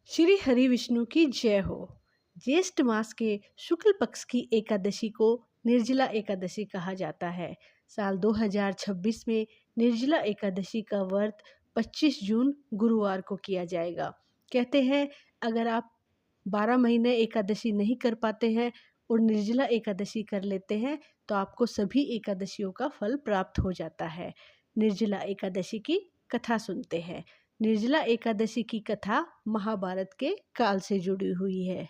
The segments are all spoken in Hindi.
श्री हरि विष्णु की जय हो। ज्येष्ठ मास के शुक्ल पक्ष की एकादशी को निर्जला एकादशी कहा जाता है। साल 2026 में निर्जला एकादशी का व्रत 25 जून गुरुवार को किया जाएगा। कहते हैं अगर आप 12 महीने एकादशी नहीं कर पाते हैं और निर्जला एकादशी कर लेते हैं तो आपको सभी एकादशियों का फल प्राप्त हो जाता है। निर्जला एकादशी की कथा सुनते हैं। निर्जला एकादशी की कथा महाभारत के काल से जुड़ी हुई है।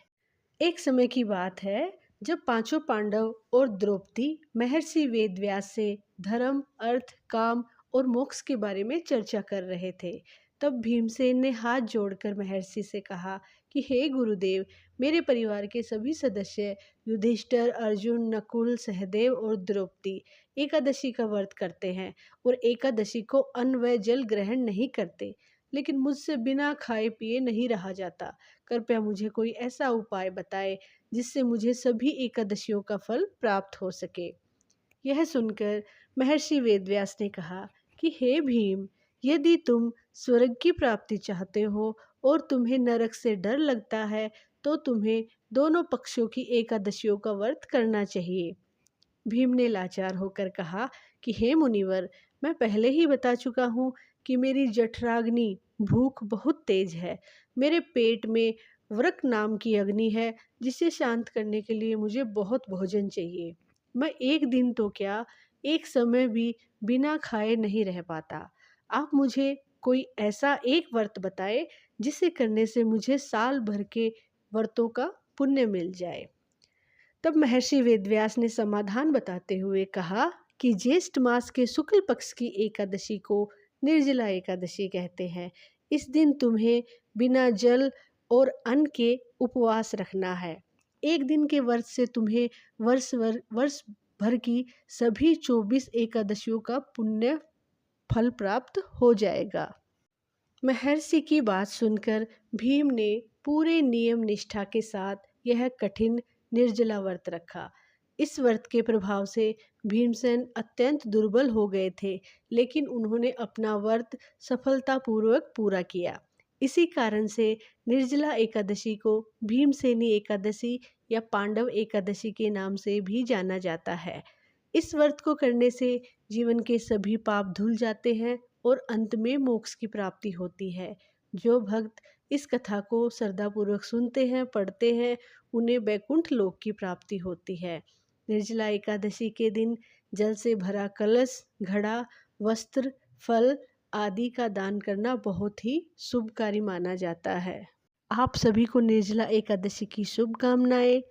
एक समय की बात है जब पांचों पांडव और द्रौपदी महर्षि वेदव्यास से धर्म, अर्थ, काम और मोक्ष के बारे में चर्चा कर रहे थे। तब भीमसेन ने हाथ जोड़कर महर्षि से कहा कि हे गुरुदेव, मेरे परिवार के सभी सदस्य युधिष्ठिर, अर्जुन, नकुल, सहदेव और द्रौपदी एकादशी का व्रत करते हैं और एकादशी को अन्न व जल ग्रहण नहीं करते, लेकिन मुझसे बिना खाए पिए नहीं रहा जाता। कृपया मुझे कोई ऐसा उपाय बताएं जिससे मुझे सभी एकादशियों का फल प्राप्त हो सके। यह सुनकर महर्षि वेदव्यास ने कहा कि हे भीम, यदि तुम स्वर्ग की प्राप्ति चाहते हो और तुम्हें नरक से डर लगता है तो तुम्हें दोनों पक्षों की एकादशियों का व्रत करना चाहिए। भीम ने लाचार होकर कहा कि हे मुनिवर, मैं पहले ही बता चुका हूँ कि मेरी जठराग्नि भूख बहुत तेज है। मेरे पेट में वृक नाम की अग्नि है जिसे शांत करने के लिए मुझे बहुत भोजन चाहिए। मैं एक दिन तो क्या, एक समय भी बिना खाए नहीं रह पाता। आप मुझे कोई ऐसा एक व्रत बताएं जिसे करने से मुझे साल भर के व्रतों का पुण्य मिल जाए। तब महर्षि वेदव्यास ने समाधान बताते हुए कहा कि ज्येष्ठ मास के शुक्ल पक्ष की एकादशी को निर्जला एकादशी कहते हैं। इस दिन तुम्हें बिना जल और अन्न के उपवास रखना है। एक दिन के व्रत से तुम्हें वर्ष भर की सभी 24 एकादशियों का पुण्य फल प्राप्त हो जाएगा। महर्षि की बात सुनकर भीम ने पूरे नियम निष्ठा के साथ यह कठिन निर्जला व्रत रखा। इस व्रत के प्रभाव से भीमसेन अत्यंत दुर्बल हो गए थे, लेकिन उन्होंने अपना व्रत सफलतापूर्वक पूरा किया। इसी कारण से निर्जला एकादशी को भीमसेनी एकादशी या पांडव एकादशी के नाम से भी जाना जाता है। इस व्रत को करने से जीवन के सभी पाप धुल जाते हैं और अंत में मोक्ष की प्राप्ति होती है। जो भक्त इस कथा को श्रद्धापूर्वक सुनते हैं, पढ़ते हैं, उन्हें वैकुंठ लोक की प्राप्ति होती है। निर्जला एकादशी के दिन जल से भरा कलश, घड़ा, वस्त्र, फल आदि का दान करना बहुत ही शुभकारी माना जाता है। आप सभी को निर्जला एकादशी की शुभकामनाएं।